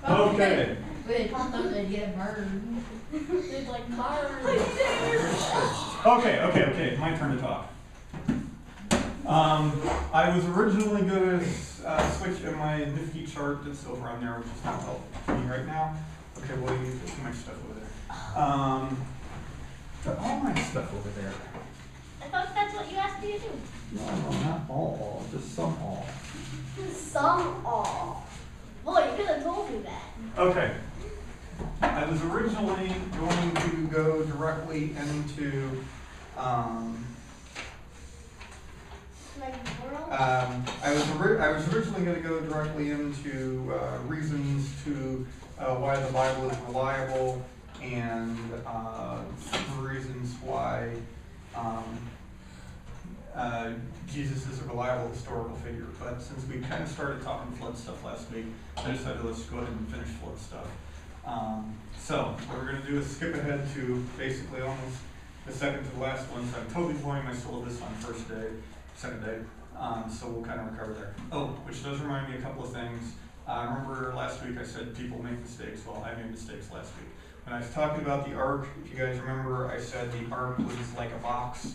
Okay. They popped up and get burned. They'd like burned. Okay. My turn to talk. I was originally going to switch in my nifty chart that's over on there, which is not helping me right now. Okay, well, you put too much stuff over there. Put all my stuff over there. I thought that's what you asked me to do. No, not all, just some all. Some all. Boy, you could have told me that. Okay. I was originally going to go directly into I was originally going to go directly into reasons to why the Bible is reliable and reasons why Jesus is a reliable historical figure. But since we kind of started talking flood stuff last week, I decided let's go ahead and finish flood stuff. So what we're going to do is skip ahead to basically almost the second to the last one. So I'm totally blowing my syllabus on second day. So we'll kind of recover there. Oh, which does remind me a couple of things. Remember last week I said people make mistakes. Well, I made mistakes last week. When I was talking about the ark, if you guys remember, I said the ark was like a box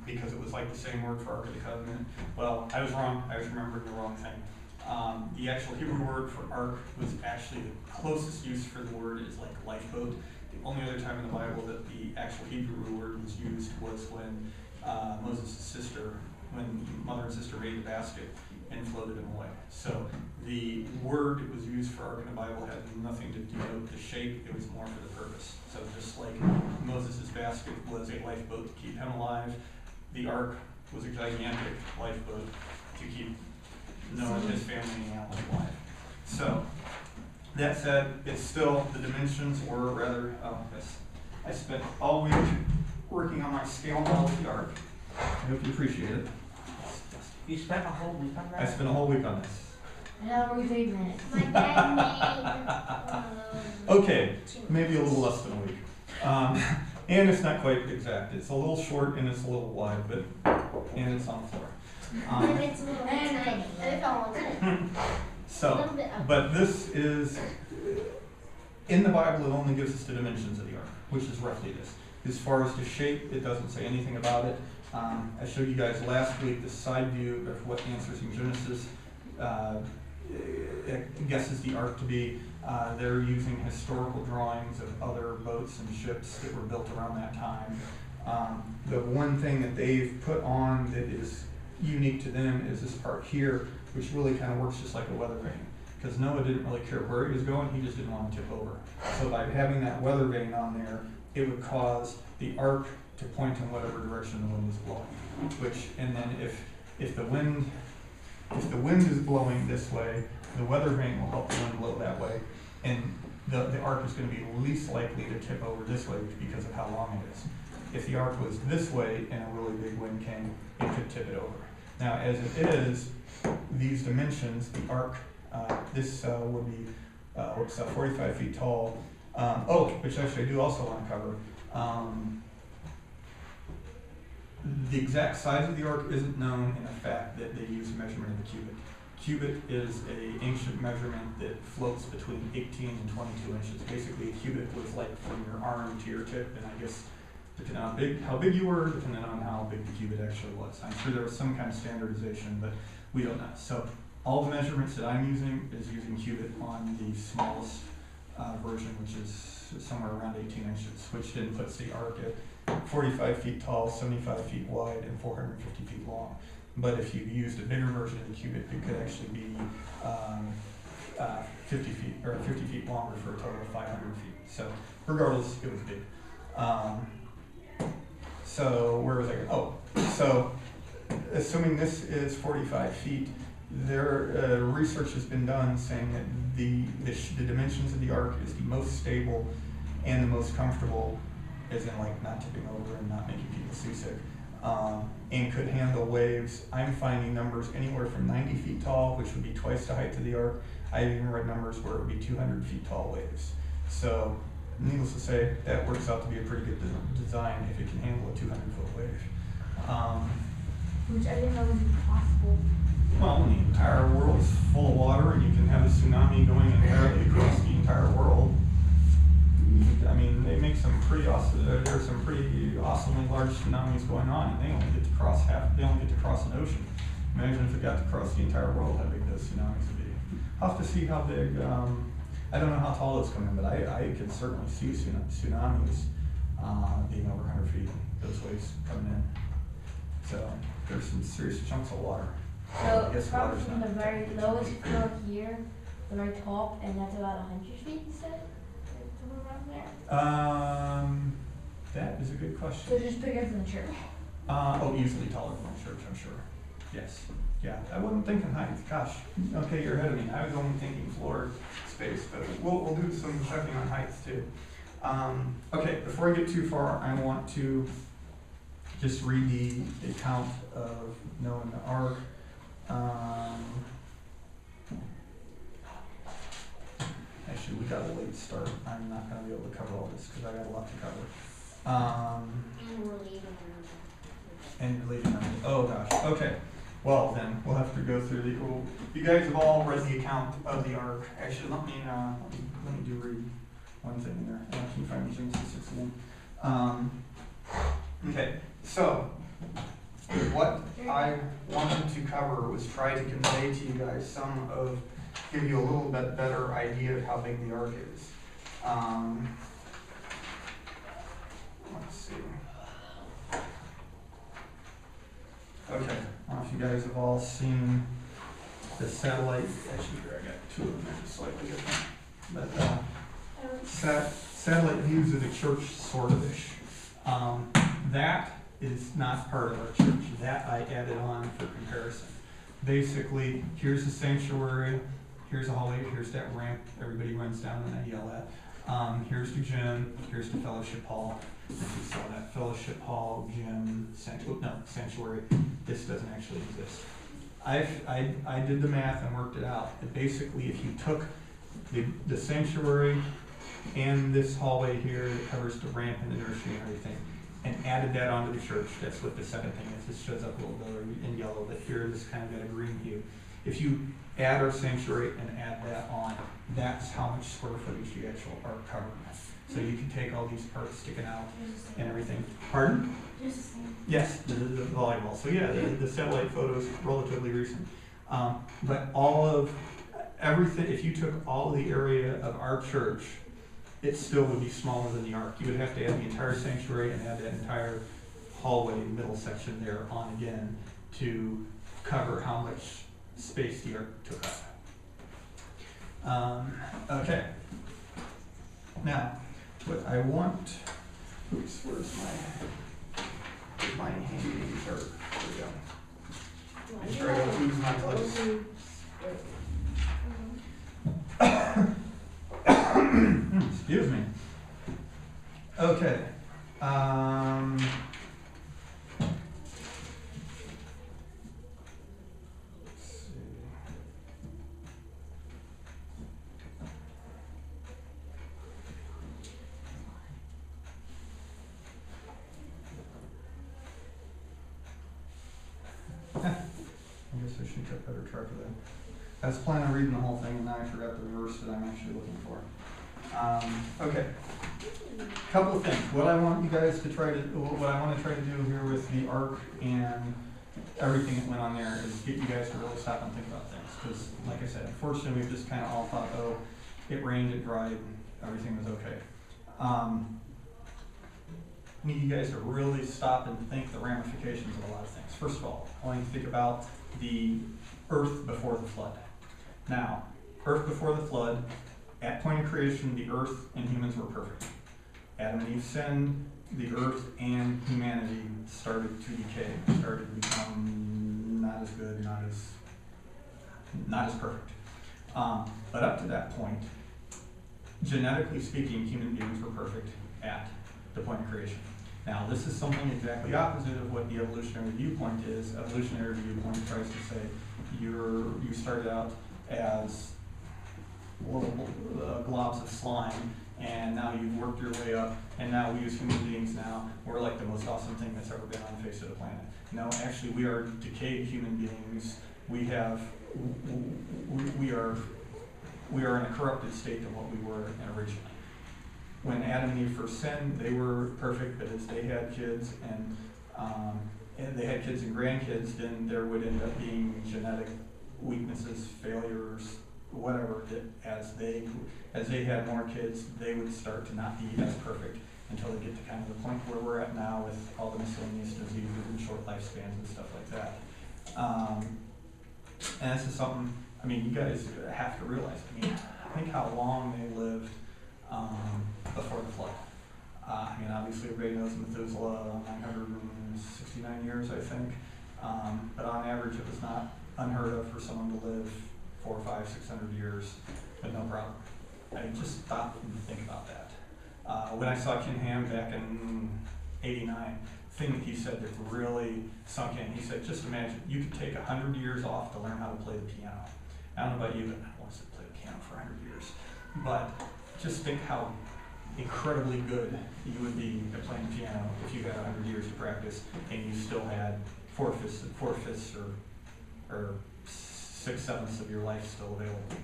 because it was like the same word for Ark of the Covenant. Well, I was wrong. I was remembering the wrong thing. The actual Hebrew word for ark was actually the closest use for the word is like lifeboat. The only other time in the Bible that the actual Hebrew word was used was when Moses' sister, when mother and sister made the basket and floated him away. So the word it was used for ark in the Bible had nothing to denote the shape, it was more for the purpose. So just like Moses' basket was a lifeboat to keep him alive, the ark was a gigantic lifeboat to keep Noah and his family and animals alive. So that said, it's still the dimensions, or rather, I spent all week working on my scale model of the ark. I hope you appreciate it. You spent a whole week on that? I spent a whole week on this. Now we're 8 minutes. My dad made Okay, maybe a little less than a week. And it's not quite exact. It's a little short and it's a little wide, and it's on the floor. and it's a little tiny. And it's all on So, but this is, in the Bible it only gives us the dimensions of the ark, which is roughly this. As far as the shape, it doesn't say anything about it. I showed you guys last week the side view of what Answers in Genesis guesses the ark to be. They're using historical drawings of other boats and ships that were built around that time. The one thing that they've put on that is unique to them is this part here, which really kind of works just like a weather vane. Because Noah didn't really care where he was going, he just didn't want to tip over. So by having that weather vane on there, it would cause the ark to point in whatever direction the wind was blowing. And then if the wind is blowing this way, the weather vane will help the wind blow that way, and the ark is going to be least likely to tip over this way because of how long it is. If the ark was this way and a really big wind came, it could tip it over. Now, as it is, these dimensions, the ark, this would be 45 feet tall. Which actually I do also want to cover. The exact size of the ark isn't known, in the fact that they use measurement of the cubit. Cubit is an ancient measurement that floats between 18 and 22 inches. Basically, a cubit was like from your arm to your tip, and I guess depending on how big you were, depending on how big the cubit actually was. I'm sure there was some kind of standardization, but we don't know. So all the measurements that I'm using is using cubit on the smallest version, which is somewhere around 18 inches, which then puts the ark at 45 feet tall, 75 feet wide, and 450 feet long. But if you used a bigger version of the cubit, it could actually be 50 feet longer for a total of 500 feet. So regardless, it was big. So where was I going? So assuming this is 45 feet, there research has been done saying that the dimensions of the ark is the most stable and the most comfortable, as in like not tipping over and not making people seasick, and could handle waves. I'm finding numbers anywhere from 90 feet tall, which would be twice the height of the ark. I even read numbers where it would be 200 feet tall waves. So needless to say, that works out to be a pretty good design if it can handle a 200-foot wave. Which I didn't know was impossible. well, when the entire world is full of water and you can have a tsunami going entirely across the entire world, I mean, they make some pretty awesome, there's some pretty awesomely large tsunamis going on, and they only get to cross an ocean. Imagine if it got to cross the entire world, how big those tsunamis would be. I'll have to see how big, I don't know how tall it's coming, but I can certainly see tsunamis being over 100 feet, those waves coming in. So there's some serious chunks of water. I So guess from water's the not. very lowest floor here, the very top, and that's about 100 feet, you said? Somewhere around there? That is a good So question. just bigger than the church. Easily taller than the church, I'm sure. Yes. Yeah, I wasn't thinking height. Gosh, okay, you're ahead of me. I was only thinking floor space, but we'll do some checking on heights too. Okay, before I get too far, I want to just read the account of Noah and the ark. Actually, we got a late start. I'm not going to be able to cover all this because I got a lot to cover. And related numbers. Oh gosh. Okay. Well then, we'll have to go through the. Oh, you guys have all read the account of the ark. Actually, let me do read one thing in there. I can find Genesis 6 again. Okay. So, what I wanted to cover was try to convey to you guys give you a little bit better idea of how big the ark is. Let's see. Okay, I don't know if you guys have all seen the satellite. Actually, here I got two of them. They're just slightly different. But satellite views of the church, sort of ish. That is not part of our church. That I added on for comparison. Basically, here's the sanctuary. Here's a hallway. Here's that ramp everybody runs down and I yell at. Here's the gym. Here's the fellowship hall. If you saw that fellowship hall, gym, sanctuary, this doesn't actually exist. I did the math and worked it out. And basically, if you took the sanctuary and this hallway here that covers the ramp and the nursery and everything, and added that onto the church, that's what the second thing is. This shows up a little bit in yellow, but here this kind of got a green hue. If you add our sanctuary and add that on, that's how much square footage you actually are covering. So you can take all these parts sticking out and everything. Pardon? Yes, the volleyball. So yeah, the satellite photo is relatively recent. But all of everything, if you took all of the area of our church, it still would be smaller than the ark. You would have to add the entire sanctuary and add that entire hallway middle section there on again to cover how much space the ark took up. Okay. Now, what I want, oops, where's my handy chart? There we go. Make sure I don't lose my place. Excuse me. Okay. Let's see. I guess I should get better track of that. I was planning on reading the whole thing and now I forgot the verse that I'm actually looking for. Okay. Couple of things. What I want to try to do here with the ark and everything that went on there is get you guys to really stop and think about things. Because, like I said, unfortunately, we just kind of all thought, oh, it rained, it dried, everything was okay. I need you guys to really stop and think the ramifications of a lot of things. First of all, I want you to think about the earth before the flood. Now, earth before the flood, at point of creation, the earth and humans were perfect. Adam and Eve sinned, the earth and humanity started to decay, started to become not as good, not as perfect. But up to that point, genetically speaking, human beings were perfect at the point of creation. Now, this is something exactly opposite of what the evolutionary viewpoint is. Evolutionary viewpoint tries to say you started out as little globs of slime, and now you've worked your way up, and now we as human beings now, we're like the most awesome thing that's ever been on the face of the planet. No, actually, we are decayed human beings we have, we are in a corrupted state than what we were originally. When Adam and Eve first sinned, they were perfect, but as they had kids and they had kids and grandkids, then there would end up being genetic weaknesses, failures, whatever. That as they had more kids, they would start to not be as perfect until they get to kind of the point where we're at now with all the miscellaneous diseases and short lifespans and stuff like that. And this is something, I mean, you guys have to realize. I mean, think how long they lived before the flood. I mean, obviously everybody knows Methuselah, 969 years, I think. But on average, it was not unheard of for someone to live 400, 500, 600 years with no problem. I mean, just stop and think about that. When I saw Ken Ham back in '89, the thing that he said that really sunk in, he said, just imagine, you could take 100 years off to learn how to play the piano. I don't know about you, but I want to play the piano for 100 years. But just think how incredibly good you would be at playing the piano if you had 100 years to practice and you still had four-fifths or 6/7 of your life still available.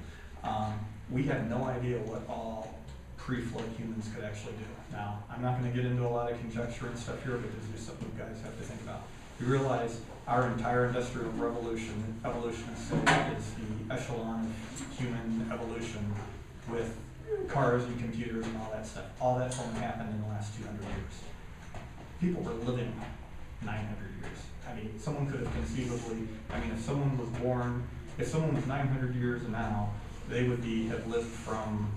We had no idea what all pre-flood humans could actually do. Now, I'm not going to get into a lot of conjecture and stuff here, but this is just something you guys have to think about. You realize our entire industrial revolution, evolutionists say, is the echelon of human evolution with cars and computers and all that stuff. All that's only happened in the last 200 years. People were living 900 years. I mean, someone could have conceivably, I mean, if someone was 900 years now, they would have lived from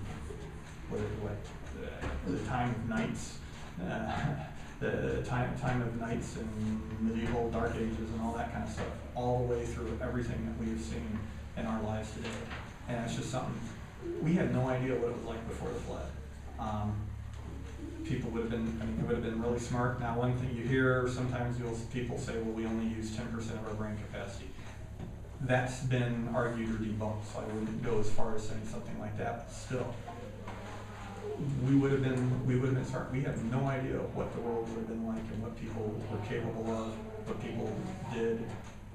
the time of knights, the time of knights and medieval dark ages and all that kind of stuff, all the way through everything that we have seen in our lives today. And it's just something, we had no idea what it was like before the flood. People would have been, I mean, they would have been really smart. Now, one thing you hear, sometimes people say, well, we only use 10% of our brain capacity. That's been argued or debunked, so I wouldn't go as far as saying something like that, but still. We would have been smart. We had no idea what the world would have been like and what people were capable of, what people did,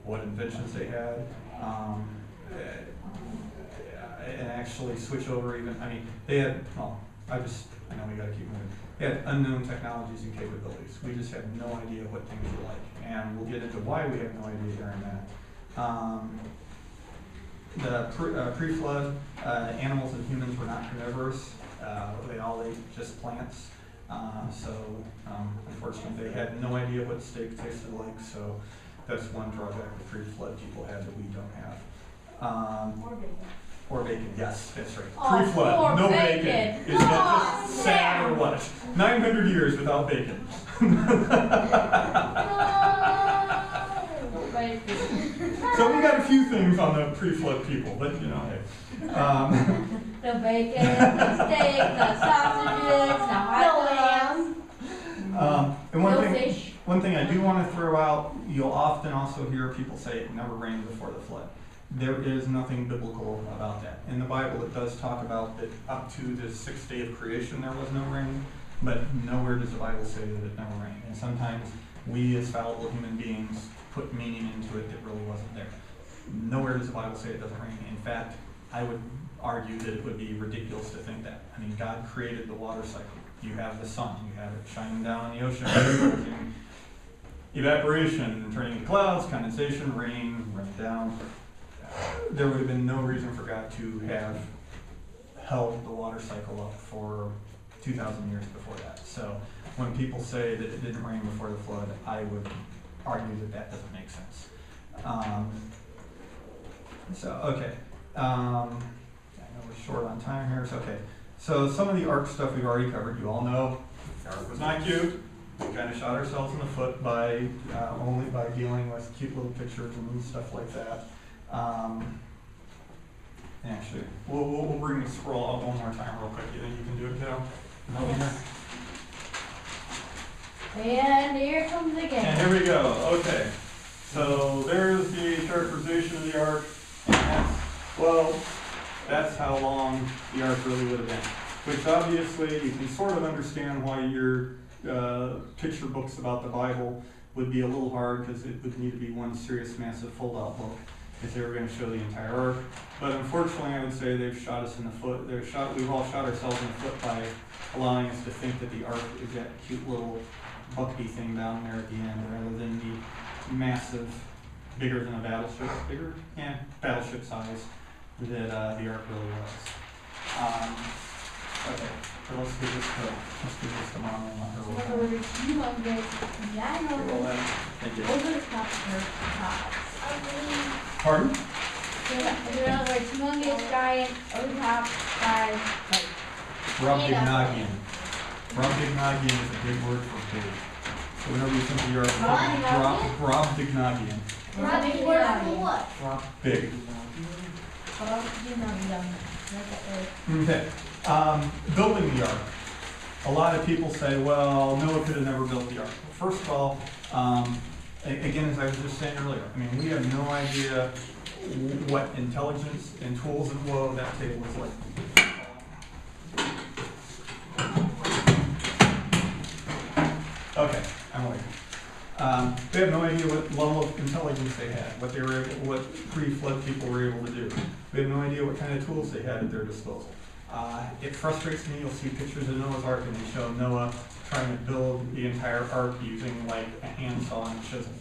what inventions they had. And actually switch over even, I mean, they had, well, I know we gotta keep moving. They had unknown technologies and capabilities. We just had no idea what things were like. And we'll get into why we have no idea during that. The pre-flood, animals and humans were not carnivorous. They all ate just plants. Unfortunately, they had no idea what steak tasted like, so that's one drawback the pre-flood people had that we don't have. Or bacon, yes, that's right. Oh, Pre-flood, no bacon. bacon. Is that just sad or what? 900 years without bacon. So we got a few things on the pre-flood people, but you know, hey. The bacon, the steak, the sausages, the hot dogs. And one thing I do want to throw out, you'll often also hear people say it never rained before the flood. There is nothing biblical about that. In the Bible, it does talk about that up to the 6th day of creation there was no rain, but nowhere does the Bible say that it never rained. And sometimes we as fallible human beings put meaning into it that really wasn't there. Nowhere does the Bible say it doesn't rain. In fact, I would argue that it would be ridiculous to think that. I mean, God created the water cycle. You have the sun, you have it shining down on the ocean, causing evaporation, turning into clouds, condensation, rain, running down. There would have been no reason for God to have held the water cycle up for 2,000 years before that. So when people say that it didn't rain before the flood, I would argue that that doesn't make sense. Okay. I know we're short on time here, so okay. So some of the ark stuff we've already covered. You all know the ark was not cute. We kind of shot ourselves in the foot by only by dealing with cute little pictures and stuff like that. Actually, we'll bring the scroll up one more time real quick. You think you can do it, Joe? And here comes again. And here we go. Okay. So there's the characterization of the ark. And that's how long the ark really would have been. Which obviously you can sort of understand why your picture books about the Bible would be a little hard, because it would need to be one serious, massive fold-out book. if they were going to show the entire ark. But unfortunately, I would say they've shot us in the foot. We've all shot ourselves in the foot by allowing us to think that the ark is that cute little bucky thing down there at the end, rather than the massive, bigger than a battleship, battleship size that the ark really was. Okay, so let's give this to Mom and let her roll So that. there were humongous, Roll that. Thank you. over the top of her tops. Pardon? So there were humongous, giant, over the top guys, like, Brobdingnagian. Brobdingnagian is a big word for big. So whenever you think of your Brobdingnagian. Big word for what? Drop. Big. Okay. Building the ark. A lot of people say, well, Noah could have never built the ark. First of all, again, as I was just saying earlier, I mean, we have no idea what intelligence and tools and whoa, that table is like. Okay, I'm awake. They have no idea what level of intelligence they had, what pre-flood people were able to do. We have no idea what kind of tools they had at their disposal. It frustrates me. You'll see pictures of Noah's Ark, and they show Noah trying to build the entire ark using like a handsaw and a chisel.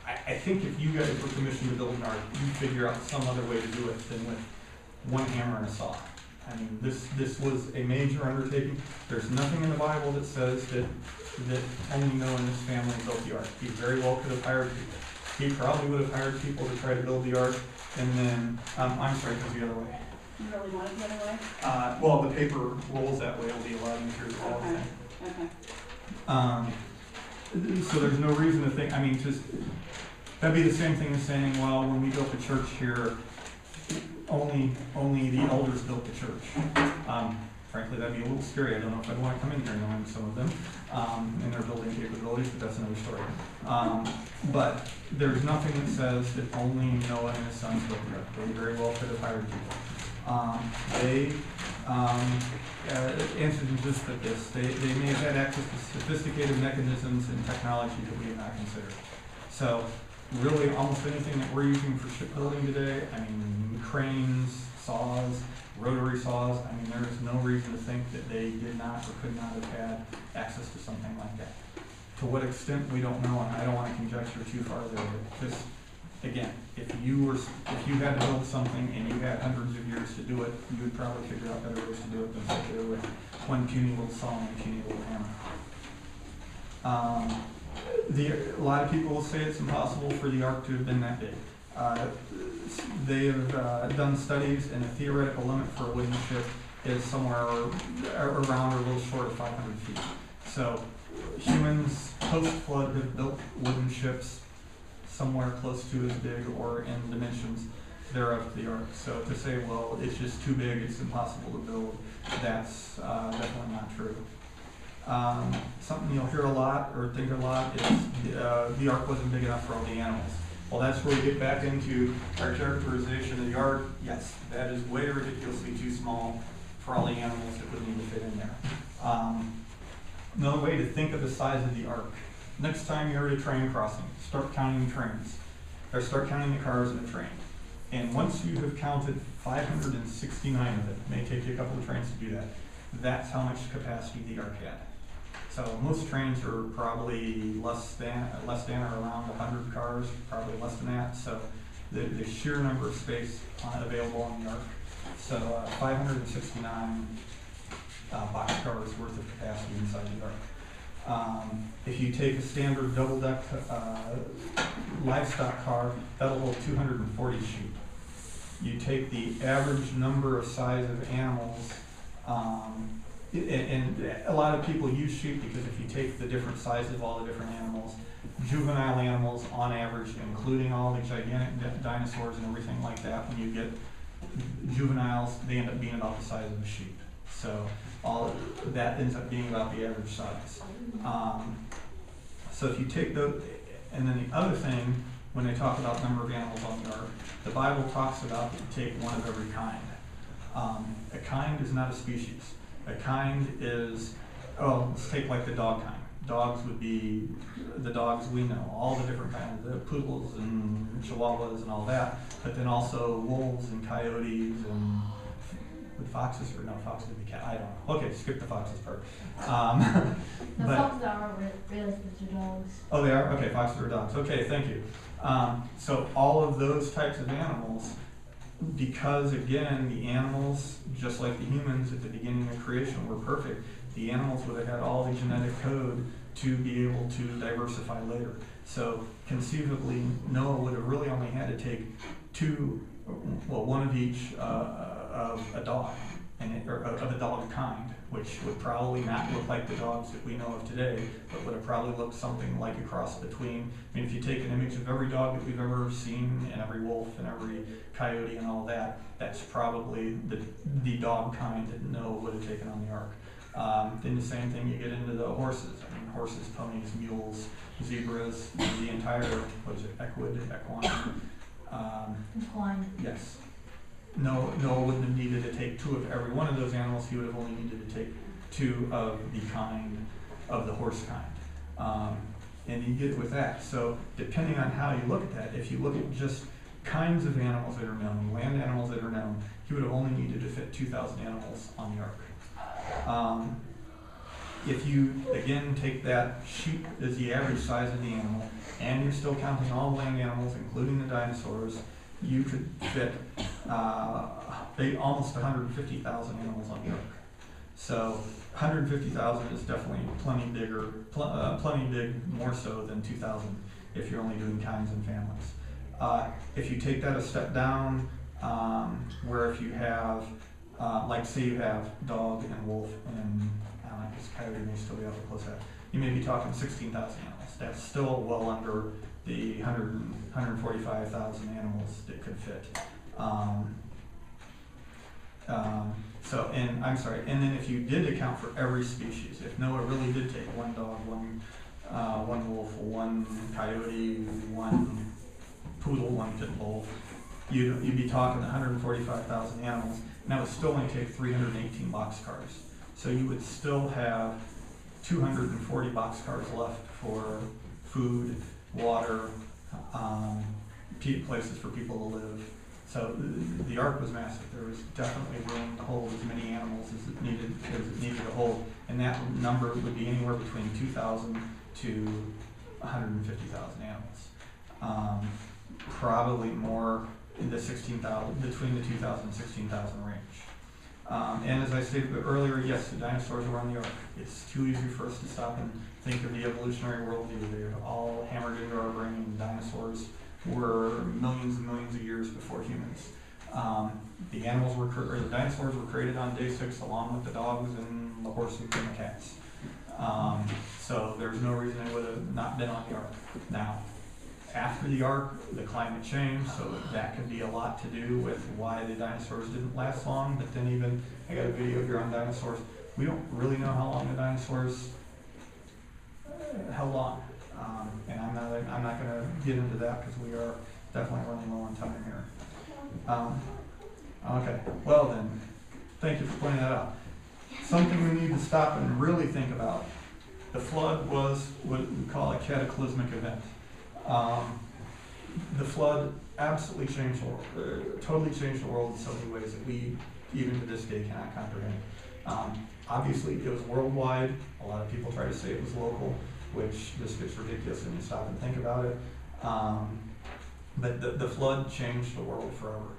I think if you guys were commissioned to build an ark, you'd figure out some other way to do it than with one hammer and a saw. I mean, this was a major undertaking. There's nothing in the Bible that says that only Noah and his family built the ark. He very well could have hired people. He probably would have hired people to try to build the ark, and then, I'm sorry, it goes the other way. You really want it the other way? Well, the paper rolls that way, it'll be a lot easier to follow. Okay. So there's no reason to think, I mean, that'd be the same thing as saying, well, when we built the church here, only the elders built the church. Frankly, that'd be a little scary. I don't know if I'd want to come in here knowing some of them and their building capabilities, but that's another story. But there's nothing that says that only Noah and his sons built the ark. They very well could have hired people. They answered just at this. They may have had access to sophisticated mechanisms and technology that we have not considered. So really almost anything that we're using for shipbuilding today, I mean, cranes, saws, rotary saws, I mean, there is no reason to think that they did not or could not have had access to something like that. To what extent, we don't know, and I don't want to conjecture too far there, but just, again, if you had to build something and you had hundreds of years to do it, you would probably figure out better ways to do it than sit there with one puny little saw and a puny little hammer. A lot of people will say it's impossible for the ark to have been that big. They have done studies, and the theoretical limit for a wooden ship is somewhere around or a little short of 500 feet. So humans post-flood have built wooden ships somewhere close to as big or in dimensions thereof to the ark. So to say, well, it's just too big, it's impossible to build, that's definitely not true. Something you'll hear a lot or think a lot is the ark wasn't big enough for all the animals. Well, that's where we get back into our characterization of the ark. Yes, that is way ridiculously too small for all the animals that would need to fit in there. Another way to think of the size of the ark. Next time you're at a train crossing, start counting trains, or start counting the cars in a train. And once you have counted 569 of it, it may take you a couple of trains to do that, that's how much capacity the ark had. So most trains are probably less than or around 100 cars, probably less than that. So the sheer number of space available on the ark. So 569 boxcars worth of capacity inside the ark. If you take a standard double-deck livestock car, that'll hold 240 sheep. You take the average number of size of animals, and a lot of people use sheep because if you take the different sizes of all the different animals, juvenile animals on average, including all the gigantic dinosaurs and everything like that, when you get juveniles, they end up being about the size of a sheep. So all that ends up being about the average size. So if you take those, and then the other thing, when they talk about number of animals on the ark, the Bible talks about that you take one of every kind. A kind is not a species. A kind is, let's take like the dog kind. dogs would be the dogs we know, all the different kinds, the poodles and chihuahuas and all that, but then also wolves and coyotes and with foxes, or no, foxes would be cat, I don't know. Okay, skip the foxes part. The But, foxes are really supposed to dogs. oh, they are? Okay, foxes are dogs. Okay, thank you. So all of those types of animals, because again, the animals, just like the humans at the beginning of creation, were perfect, the animals would have had all the genetic code to be able to diversify later. So conceivably, Noah would have really only had to take one of each of a dog, or of a dog kind, which would probably not look like the dogs that we know of today, but would have probably looked something like a cross between, I mean, if you take an image of every dog that we've ever seen, and every wolf, and every coyote, and all that, that's probably the dog kind that Noah would have taken on the ark. Then the same thing, you get into the horses. I mean, horses, ponies, mules, zebras, the entire, what is it, equine. Equine. Yes. Noah wouldn't have needed to take 2 of every one of those animals. He would have only needed to take 2 of the kind of the horse kind. And you get it with that. So depending on how you look at that, if you look at just kinds of animals that are known, land animals that are known, he would have only needed to fit 2,000 animals on the ark. If you, again, take that sheep as the average size of the animal, and you're still counting all land animals, including the dinosaurs, you could fit almost 150,000 animals on the ark. So 150,000 is definitely plenty bigger, plenty big, more so than 2,000 if you're only doing kinds and families. If you take that a step down, where if you have, like say you have dog and wolf and I guess coyote may still be awfully close to that, you may be talking 16,000 animals. That's still well under the 145,000 animals that could fit. And then if you did account for every species, if Noah really did take 1 dog, one wolf, 1 coyote, 1 poodle, 1 pit bull, you'd be talking 145,000 animals, and that would still only take 318 boxcars. So you would still have 240 boxcars left for food, water, places for people to live. So the ark was massive. There was definitely room to hold as many animals as it needed to hold, and that number would be anywhere between 2,000 to 150,000 animals. Probably more in the 16,000, between the 2,000 and 16,000 range. And as I stated earlier, yes, the dinosaurs were on the ark. It's too easy for us to stop and think of the evolutionary worldview. They're all hammered into our brain. Dinosaurs were millions and millions of years before humans. The dinosaurs were created on day 6 along with the dogs and the horses and the cats. So there's no reason they would have not been on the ark. Now, after the ark, the climate changed, so that could be a lot to do with why the dinosaurs didn't last long. But then even, I got a video here on dinosaurs. We don't really know how long the dinosaurs held on. And I'm not going to get into that because we are definitely running low on time here. Okay, well then, thank you for pointing that out. Something we need to stop and really think about. The flood was what we call a cataclysmic event. The flood absolutely changed the world, totally changed the world in so many ways that we, even to this day, cannot comprehend. Obviously, it was worldwide. A lot of people try to say it was local, which just gets ridiculous when you stop and think about it. But the flood changed the world forever.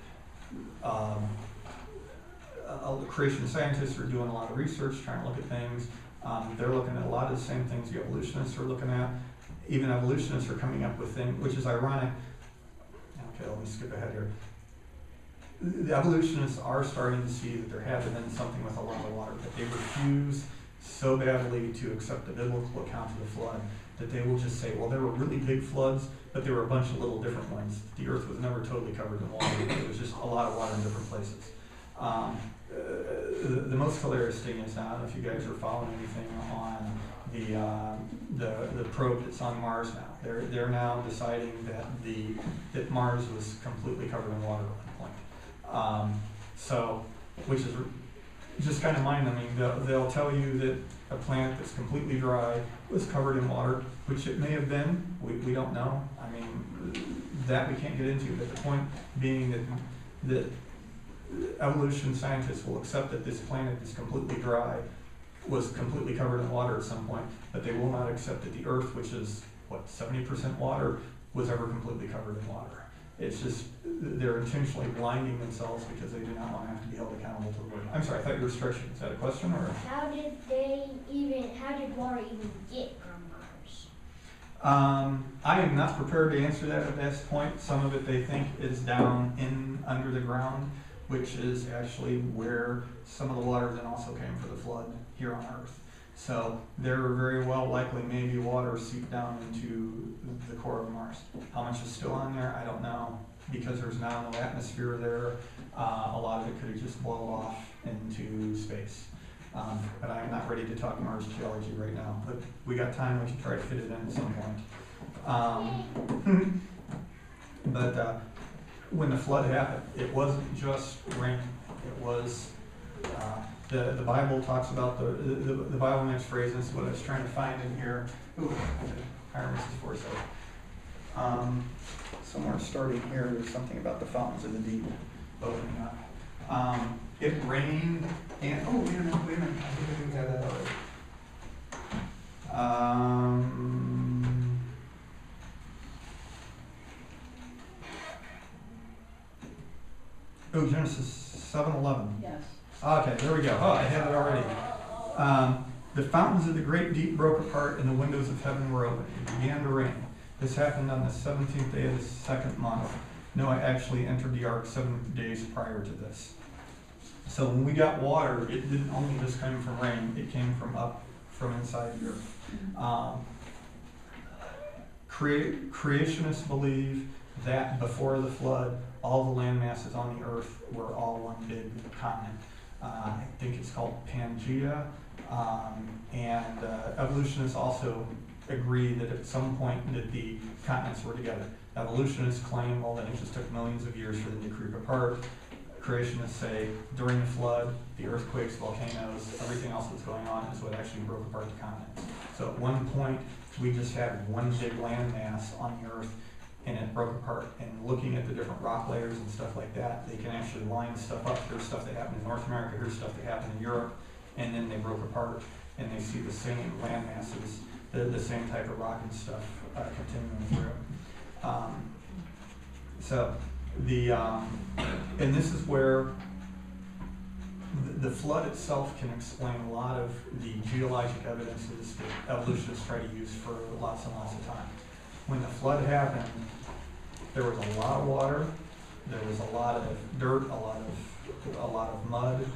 Creation scientists are doing a lot of research, trying to look at things. They're looking at a lot of the same things the evolutionists are looking at. Even evolutionists are coming up with things, which is ironic. Okay, let me skip ahead here. The evolutionists are starting to see that there has been something with a lot of water, but they refuse so badly to accept the biblical account of the flood that they will just say, well, there were really big floods, but there were a bunch of little different ones. The earth was never totally covered in water. It was just a lot of water in different places. The most hilarious thing is, I don't know if you guys are following anything on the probe that's on Mars now. They're now deciding that Mars was completely covered in water at one point. just kind of mind-numbing. They'll tell you that a plant that's completely dry was covered in water, which it may have been. We don't know. I mean, that we can't get into. But the point being that evolution scientists will accept that this planet is completely dry, was completely covered in water at some point, but they will not accept that the Earth, which is, what, 70% water, was ever completely covered in water. It's just, they're intentionally blinding themselves because they do not want to have to be held accountable to the word. I'm sorry, I thought you were stretching. Is that a question, or? How did water even get on Mars? I am not prepared to answer that at this point. Some of it they think is down under the ground, which is actually where some of the water then also came for the flood here on Earth. So there are very well likely maybe water seeped down into the core of Mars. How much is still on there, I don't know, because there's now no atmosphere there. A lot of it could have just blown off into space. But I am not ready to talk Mars geology right now, but we got time, we can try to fit it in at some point. But when the flood happened, it wasn't just rain, it was the Bible talks about the Bible makes phrases. What I was trying to find in here. Ooh, Hiram's foresight. Somewhere starting here, there's something about the fountains of the deep opening up. It rained and wait a minute. I think we had that already. Genesis 7:11. Yes. Okay, there we go. Oh, I have it already. The fountains of the great deep broke apart and the windows of heaven were opened. It began to rain. This happened on the 17th day of the second month. Noah actually entered the ark 7 days prior to this. So when we got water, it didn't only just come from rain, it came from inside the earth. Creationists believe that before the flood, all the land masses on the earth were all one big continent. I think it's called Pangea. And evolutionists also agree that at some point that the continents were together. Evolutionists claim, well, that it just took millions of years for them to creep apart. Creationists say during the flood, the earthquakes, volcanoes, everything else that's going on is what actually broke apart the continents. So at one point, we just had one big landmass on the earth and it broke apart. And looking at the different rock layers and stuff like that, they can actually line stuff up. There's stuff that happened in North America, here's stuff that happened in Europe, and then they broke apart and they see the same land masses, the same type of rock and stuff continuing through. And this is where the flood itself can explain a lot of the geologic evidences that evolutionists try to use for lots and lots of time. When the flood happened, there was a lot of water, there was a lot of dirt, a lot of mud.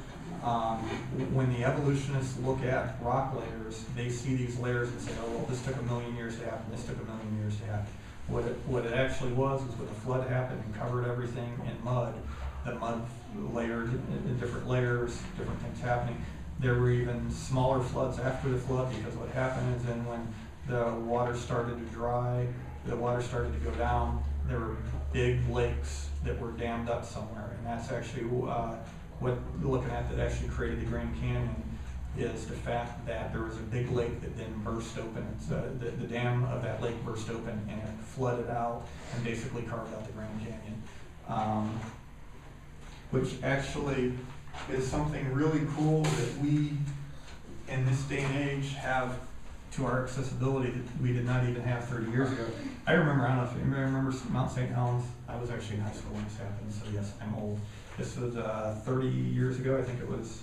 When the evolutionists look at rock layers, they see these layers and say, oh, well, this took 1 million years to happen, this took 1 million years to happen. What it actually was when the flood happened and covered everything in mud, the mud layered in different layers, different things happening. There were even smaller floods after the flood, because what happened is then when the water started to dry, the water started to go down, there were big lakes that were dammed up somewhere. And that's actually what we're looking at that actually created the Grand Canyon, is the fact that there was a big lake that then burst open. The dam of that lake burst open and it flooded out and basically carved out the Grand Canyon. Which actually is something really cool that we, in this day and age, have to our accessibility that we did not even have 30 years ago. I don't know if anybody remembers Mount St. Helens. I was actually in high school when this happened, so yes, I'm old. This was 30 years ago, I think it was.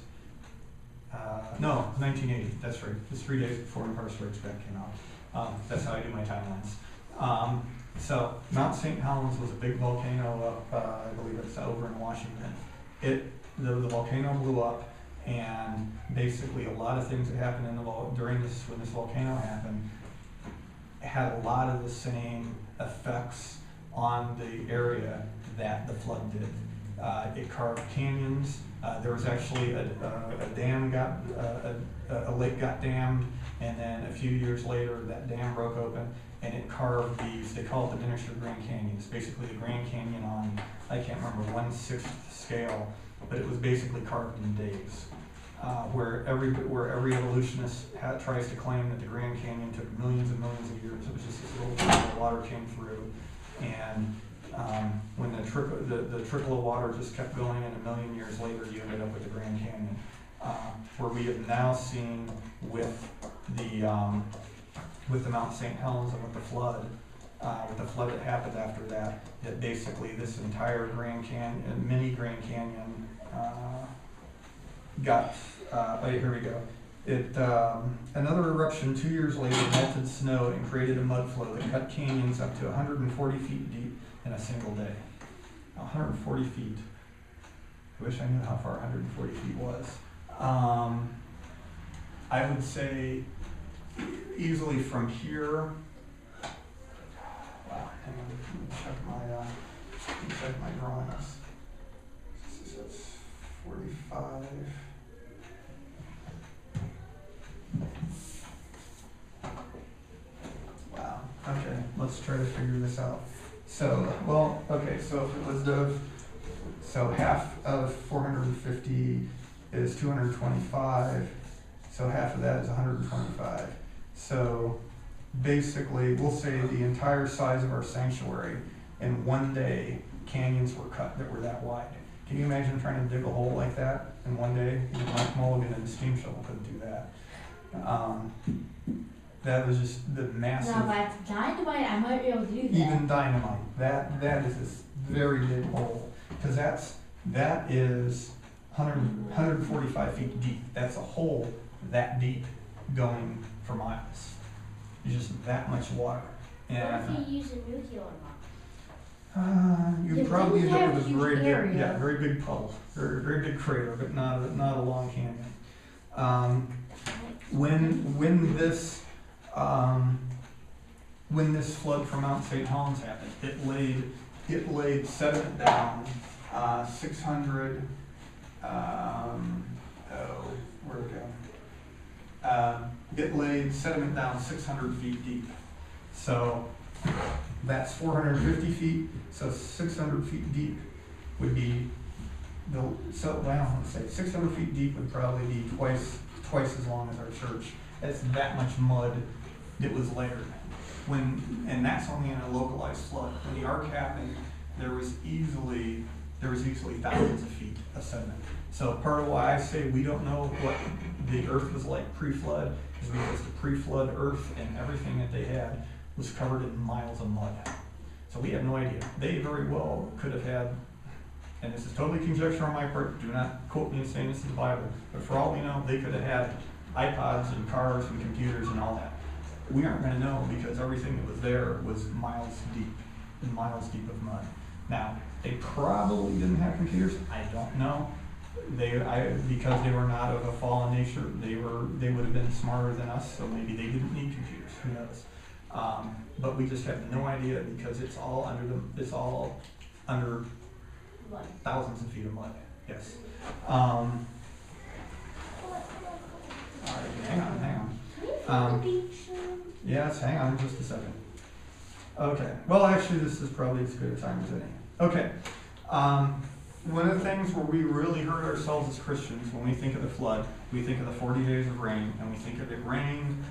No, 1980, that's right. It was 3 days before Empire Strikes Back came out. That's how I do my timelines. So Mount St. Helens was a big volcano up, I believe it's over in Washington. The volcano blew up, and basically a lot of things that happened when this volcano happened had a lot of the same effects on the area that the flood did. It carved canyons. There was actually a lake got dammed, and then a few years later that dam broke open and it carved these, they call it the miniature Grand Canyons, basically the Grand Canyon on, I can't remember, 1/6 scale, but it was basically carved in days. where every evolutionist tries to claim that the Grand Canyon took millions and millions of years. It was just this little trickle of water came through, and when the trickle of water just kept going, and a million years later, you ended up with the Grand Canyon, where we have now seen with the Mount St. Helens and with the flood that happened after that, that basically this entire Grand Canyon, mini Grand Canyon, got, here we go. Another eruption 2 years later melted snow and created a mud flow that cut canyons up to 140 feet deep in a single day. 140 feet. I wish I knew how far 140 feet was. I would say easily from here. Wow, hang on, let me check my drawings. So it's 45. Wow, okay, let's try to figure this out. So, well, okay, so if it was so half of 450 is 225, so half of that is 125. So basically, we'll say the entire size of our sanctuary, in one day, canyons were cut that were that wide. Can you imagine trying to dig a hole like that in one day? Even Mike Mulligan and the steam shovel couldn't do that. That was just the massive. No, but it's dynamite, I might be able to do that. Even dynamite. That is this very big hole, because that is 145 feet deep. That's a hole that deep going for miles. It's just that much water. What And if you use a nuclear bomb? you Yeah, probably didn't end have up with a a huge very big, area. very big puddle, very big crater, but not a long canyon. When this flood from Mount St. Helens happened, it laid sediment down 600. Where'd it go? It laid sediment down 600 feet deep. So that's 450 feet. So 600 feet deep would be let's say 600 feet deep would probably be twice as long as our church. It's that much mud that was layered. And that's only in a localized flood. When the ark happened, there was easily thousands of feet of sediment. So part of why I say we don't know what the earth was like pre-flood is because the pre-flood earth and everything that they had was covered in miles of mud. So we have no idea. They very well could have had, and this is totally conjecture on my part, do not quote me in saying this is the Bible, but for all we know, they could have had iPods and cars and computers and all that. We aren't going to know because everything that was there was miles deep of mud. Now, they probably didn't have computers. I don't know. Because they were not of a fallen nature, they would have been smarter than us, so maybe they didn't need computers. Who knows? But we just have no idea because it's all under What? thousands of feet of mud. Yes. All right, hang on. Can we find the beach soon? Yes, hang on just a second. Okay, well actually this is probably as good a time as any. Okay, one of the things where we really hurt ourselves as Christians when we think of the flood, we think of the 40 days of rain, and we think of it rained,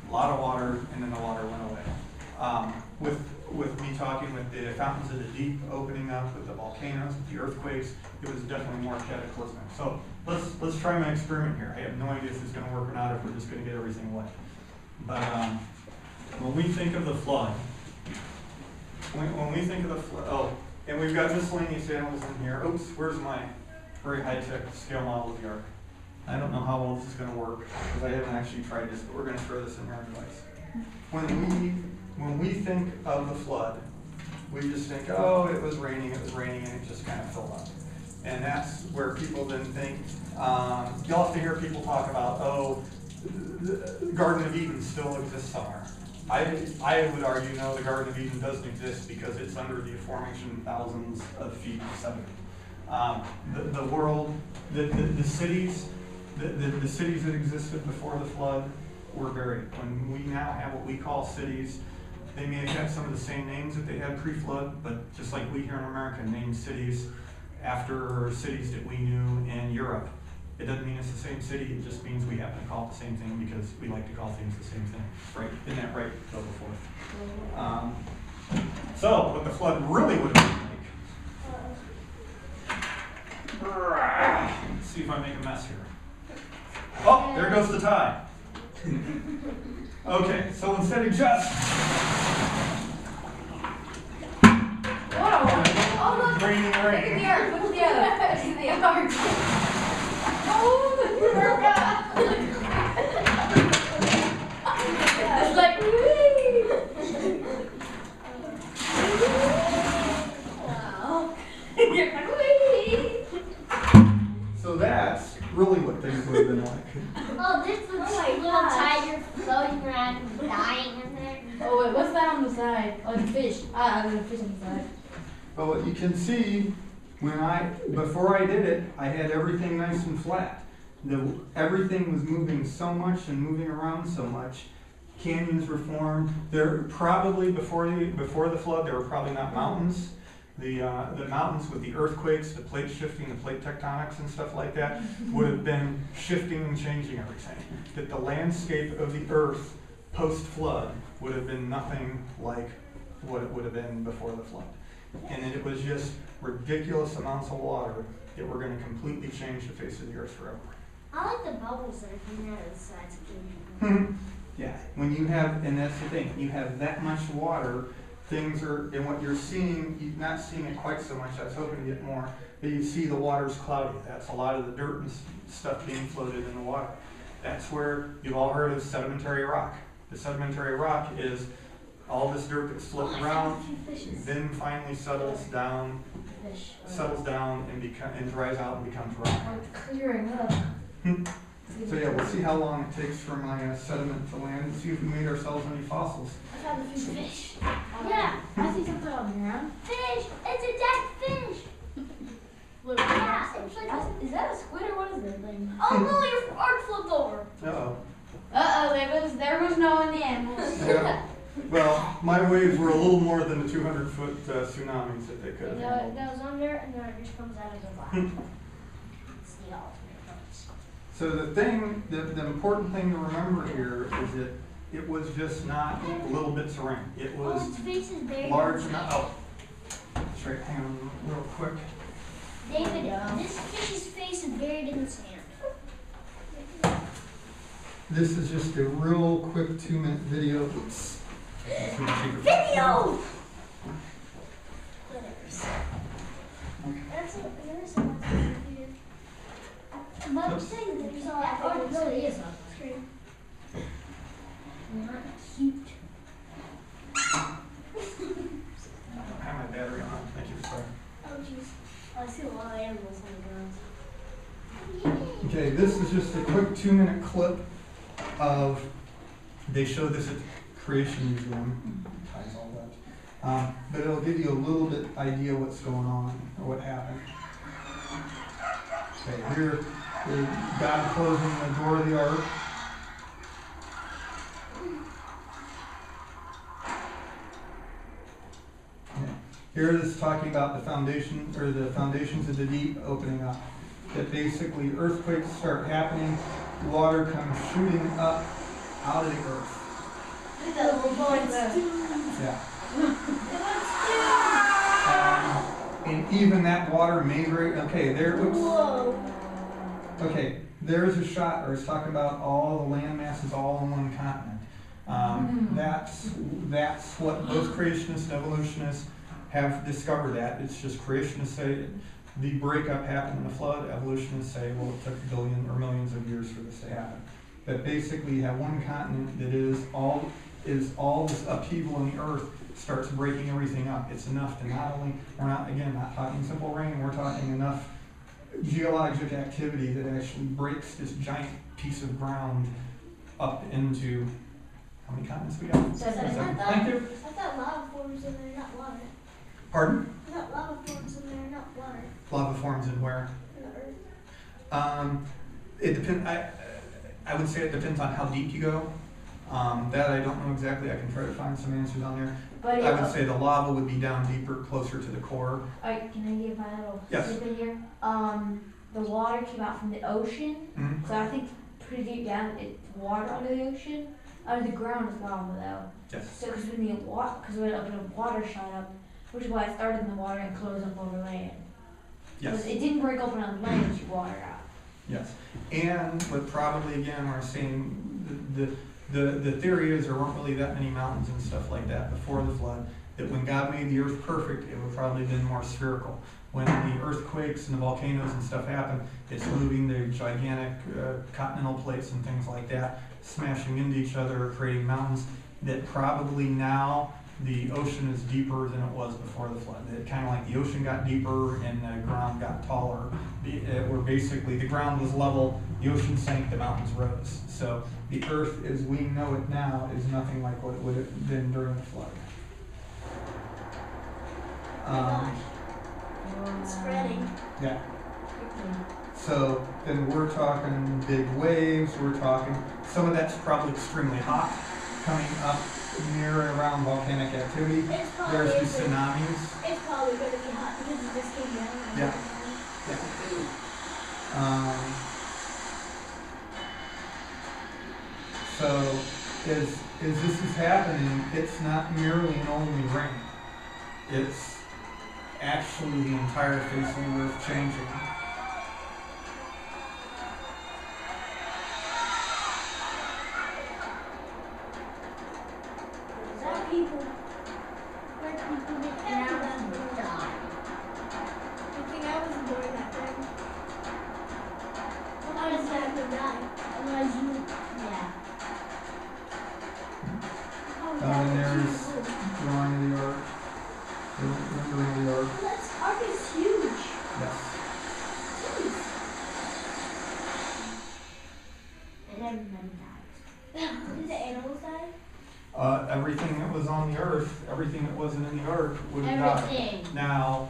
a lot of water, and then the water went away. With me talking with the fountains of the deep opening up, with the volcanoes, with the earthquakes, it was definitely more cataclysmic. So let's try my experiment here. I have no idea if it's going to work or not, if we're just going to get everything wet. But when we think of the flood, when we think of the flood, and we've got miscellaneous animals in here. Oops, where's my very high-tech scale model of the ark? I don't know how well this is going to work because I haven't actually tried this, but we're going to throw this in here anyways. When we think of the flood, we just think, oh, it was raining, and it just kind of filled up. And that's where people then think, you'll often hear people talk about, oh, the Garden of Eden still exists somewhere. I would argue, no, the Garden of Eden doesn't exist because it's under the aforementioned thousands of feet of sediment. The world, the cities that existed before the flood were buried. When we now have what we call cities, they may have had some of the same names that they had pre-flood, but just like we here in America name cities after cities that we knew in Europe It doesn't mean it's the same city, it just means we happen to call it the same thing because we like to call things the same thing. Right, isn't that right, Bill, before? So, what the flood really would have been like. Let's see if I make a mess here. Oh, there goes the tie. Okay, so instead of just raining Look at rain. the arc, look at the other. Look at the arc. Oh, it's like, whee! Wow. You're like, whee! So that's really what things would have been like. Oh, this looks like little tiger floating around and dying in there. Oh wait, what's that on the side? Oh, the fish. There's a fish on the side. But what you can see, before I did it, I had everything nice and flat. Everything was moving so much and moving around so much. Canyons were formed. There probably before the flood, there were probably not mountains. The mountains with the earthquakes, the plate shifting, the plate tectonics and stuff like that would have been shifting and changing everything. That the landscape of the earth post-flood would have been nothing like what it would have been before the flood. And it was just ridiculous amounts of water that were going to completely change the face of the earth forever. I like the bubbles that are coming out of the sides of the Yeah, when you have, and that's the thing, you have that much water, things are, and what you're seeing, you're not seeing it quite so much, I was hoping to get more, but you see the water's cloudy. That's a lot of the dirt and stuff being floated in the water. That's where you've all heard of sedimentary rock. The sedimentary rock is all this dirt that's floating around, then finally settles down and dries out and becomes rock. Oh, it's clearing up. So yeah, we'll see how long it takes for my sediment to land and see if we made ourselves any fossils. I found a few fish. Yeah. I see something on the ground. Fish! It's a dead fish! Yeah, it's like Is that a squid or what is that thing? oh no, your arm flipped over. Uh-oh. There was no in the animals. Yeah. Well, my waves were a little more than the 200-foot tsunamis that they could You have. know, it goes under and then it just comes out of the bottom. It's the ultimate coach. So the important thing to remember here is that it was just not little bits of rain. It Oh, was its face is buried. large enough. Oh, straight, hang on real quick. David, this fish's face is buried in the sand. This is just a real quick 2-minute video. Oops. Video! That's I'm saying that you saw that. Oh, it really is on the screen. Not cute. I don't have my battery on. Thank you, sorry. Oh, jeez. I see a lot of animals on the ground. Okay, this is just a quick 2-minute clip of, they show this at the Creation Museum, ties all that. But it'll give you a little bit idea what's going on, or what happened. Okay, here is God closing the door of the ark. Okay. Here it is talking about the foundation, or the foundations of the deep opening up. That basically earthquakes start happening, water comes shooting up out of the earth. Look at that little boy there. Yeah. And even that water may break. Okay, there. Oops. Whoa. Okay, there's a shot where it's talking about all the land masses all on one continent. That's what both creationists and evolutionists have discovered. That it's just creationists say the breakup happened in the flood. Evolutionists say, well, it took a billion or millions of years for this to happen. But basically, you have one continent that is all this upheaval in the earth starts breaking everything up. It's enough to not only, we're not talking simple rain, we're talking enough geologic activity that actually breaks this giant piece of ground up into, how many continents we got? Seven. Thank you. I thought lava forms in there, not water. Pardon? I thought lava forms in there, not water. Lava forms in where? In the earth. It depends. I would say it depends on how deep you go. That I don't know exactly. I can try to find some answers on there. But I would say the lava would be down deeper, closer to the core. Alright, can I give my little Yes. snippet here? the water came out from the ocean. Mhm. So I think pretty deep down, it's water under the ocean. Under the ground is lava though. Yes. So because when the water shot up, which is why it started in the water and closed up over land. Yes. It didn't break open on land, it shoot water out. Yes. And what probably again we're saying the theory is there weren't really that many mountains and stuff like that before the flood. That when God made the earth perfect, it would probably have been more spherical. When the earthquakes and the volcanoes and stuff happen, it's moving the gigantic continental plates and things like that, smashing into each other, creating mountains that probably now the ocean is deeper than it was before the flood. It kind of like the ocean got deeper and the ground got taller. Where basically the ground was level, the ocean sank, the mountains rose. So the earth as we know it now is nothing like what it would have been during the flood. Oh my gosh, it's spreading. Yeah. So then we're talking big waves, we're talking, some of that's probably extremely hot coming up near and around volcanic activity. It's probably There's the tsunamis. It's probably going to be hot because it just came down. Yeah. So as this is happening, it's not merely and only rain. It's actually the entire face of the earth changing. Where people get down and die. You think I was born that day? I was not gonna die. Otherwise you, yeah. And there's drawing of the ark. Remembering the ark. This ark is huge. Yes. Huge. And everybody dies. Did the animals die? Everything that was on the earth, everything that wasn't in the ark would have died. Everything. Now,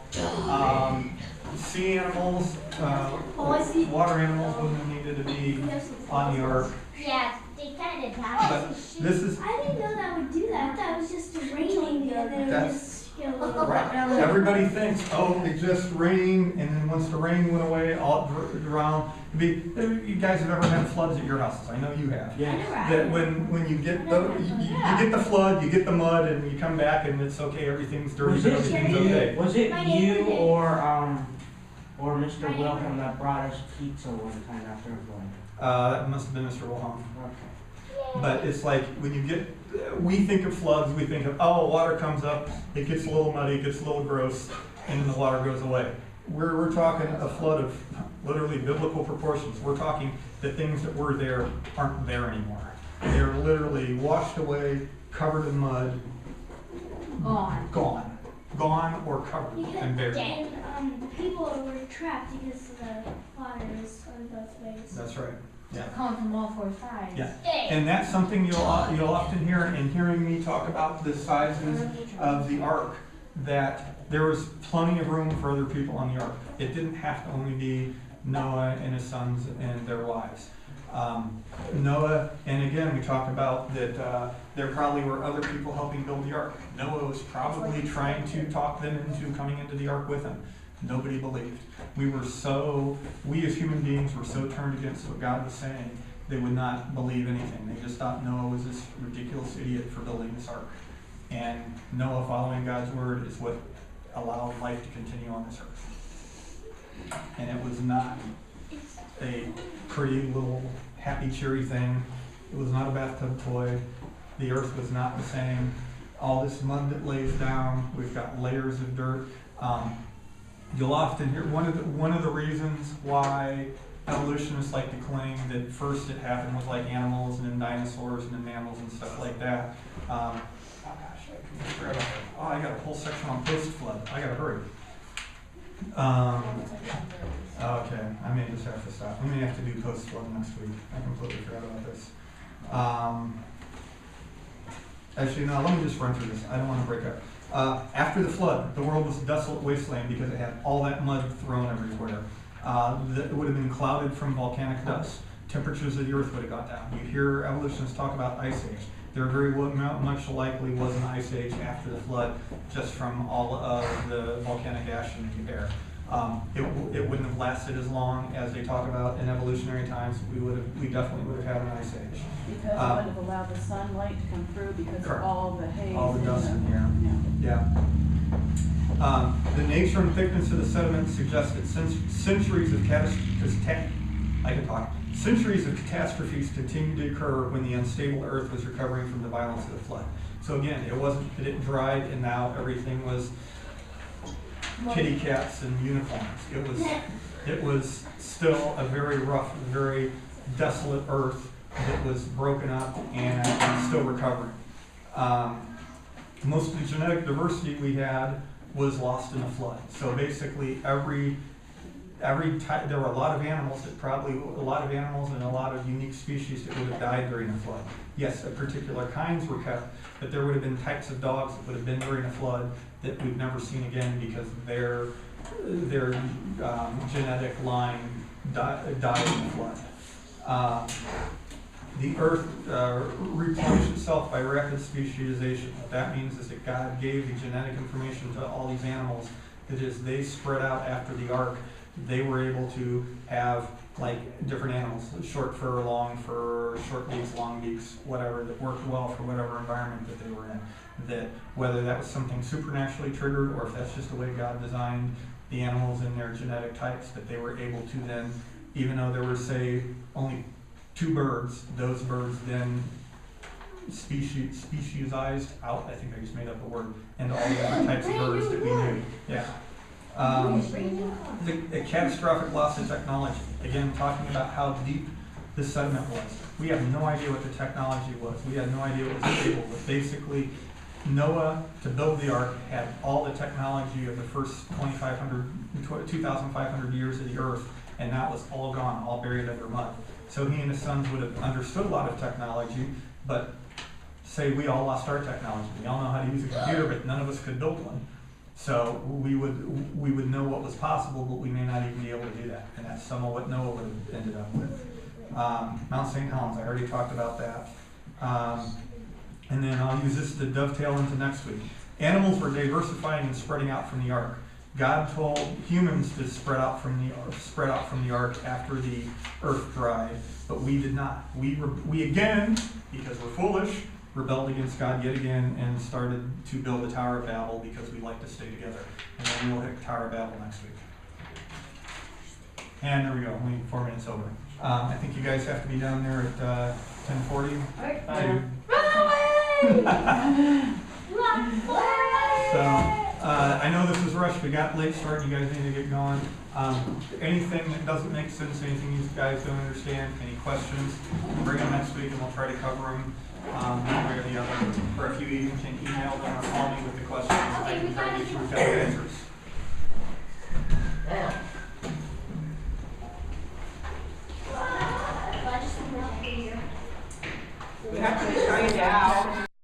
sea animals, Oh, I see. water animals wouldn't have needed to be on the ark. Yeah, they kind of died. But this is, I didn't know that would do that. I thought it was just raining and then it would That's- just go. right. Everybody thinks, oh, it just rained, and then once the rain went away, all drowned. You guys have ever had floods at your houses? I know you have. Yeah. That when you get you get the flood, you get the mud, and you come back and it's okay, everything's dirty, Was but it everything's you, okay. was it My you neighbor did. or Mr. Wilhelm that brought us pizza one time after a flood? That must have been Mr. Wilhelm. Okay. But it's like when you get, we think of floods, we think of, oh, water comes up, it gets a little muddy, it gets a little gross, and then the water goes away. We're talking a flood of literally biblical proportions. We're talking the things that were there aren't there anymore. They're literally washed away, covered in mud, gone or covered and buried. And people were trapped because the water is on both ways. That's right. Yeah. Coming from all four sides. Yeah. And that's something you'll often hear in hearing me talk about the sizes of the ark, that there was plenty of room for other people on the ark. It didn't have to only be Noah and his sons and their wives. Noah, and again, we talked about that there probably were other people helping build the ark. Noah was probably trying to talk them into coming into the ark with him. Nobody believed. We as human beings were so turned against what God was saying, they would not believe anything. They just thought Noah was this ridiculous idiot for building this ark. And Noah following God's word is what allowed life to continue on this earth. And it was not a pretty little happy cheery thing. It was not a bathtub toy. The earth was not the same. All this mud that lays down, we've got layers of dirt. You'll often hear one of the reasons why evolutionists like to claim that first it happened with like animals and then dinosaurs and then mammals and stuff like that. Oh gosh, I forgot about that. Oh, I got a whole section on post-flood. I gotta hurry. Okay, I may just have to stop. We may have to do post-flood next week. I completely forgot about this. Actually, no, let me just run through this. I don't want to break up. After the flood, the world was a desolate wasteland because it had all that mud thrown everywhere. It would have been clouded from volcanic dust. Temperatures of the earth would have got down. You hear evolutionists talk about ice age. There very much likely was an ice age after the flood, just from all of the volcanic ash in the air. It wouldn't have lasted as long as they talk about in evolutionary times. We definitely would have had an ice age. Because it wouldn't have allowed the sunlight to come through because Correct. of all the haze. All the and dust in the air. Yeah. Yeah. The nature and thickness of the sediment suggests that centuries of catastrophes continued to occur when the unstable earth was recovering from the violence of the flood. So again, it didn't dried and now everything was kitty cats and unicorns. It was still a very rough, very desolate earth that was broken up and still recovering. Most of the genetic diversity we had was lost in the flood. So basically every type, there were a lot of animals and a lot of unique species that would have died during the flood. Yes, particular kinds were kept, but there would have been types of dogs that would have been during a flood that we've never seen again because their genetic line died in the flood. The earth replenished itself by rapid speciation. What that means is that God gave the genetic information to all these animals that as they spread out after the ark, they were able to have like different animals, short fur, long fur, short beaks, long beaks, whatever, that worked well for whatever environment that they were in. That whether that was something supernaturally triggered or if that's just the way God designed the animals in their genetic types, that they were able to then, even though there were, say, only 2 birds, those birds then speciesized out, I think I just made up a word, into all the different types of birds that we knew. Yeah. The catastrophic loss of technology. Again, talking about how deep the sediment was. We have no idea what the technology was. We had no idea what was stable. But basically, Noah, to build the ark, had all the technology of the first 2,500 years of the earth, and that was all gone, all buried under mud. So he and his sons would have understood a lot of technology, but say we all lost our technology. We all know how to use a computer, but none of us could build one. So we would know what was possible, but we may not even be able to do that. And that's some of what Noah would have ended up with. Mount St. Helens, I already talked about that. And then I'll use this to dovetail into next week. Animals were diversifying and spreading out from the ark. God told humans to spread out from the ark after the earth dried, but we did not. We again, because we're foolish, rebelled against God yet again and started to build the Tower of Babel because we like to stay together. And then we'll hit Tower of Babel next week. And there we go, only 4 minutes over. I think you guys have to be down there at 10:40. So I know this was rushed. We got late start. You guys need to get going. Anything that doesn't make sense, anything you guys don't understand, any questions, bring them next week and we'll try to cover them one way or the other. Or if you even can email them or call me with the questions, I can try to get you the answers. We have to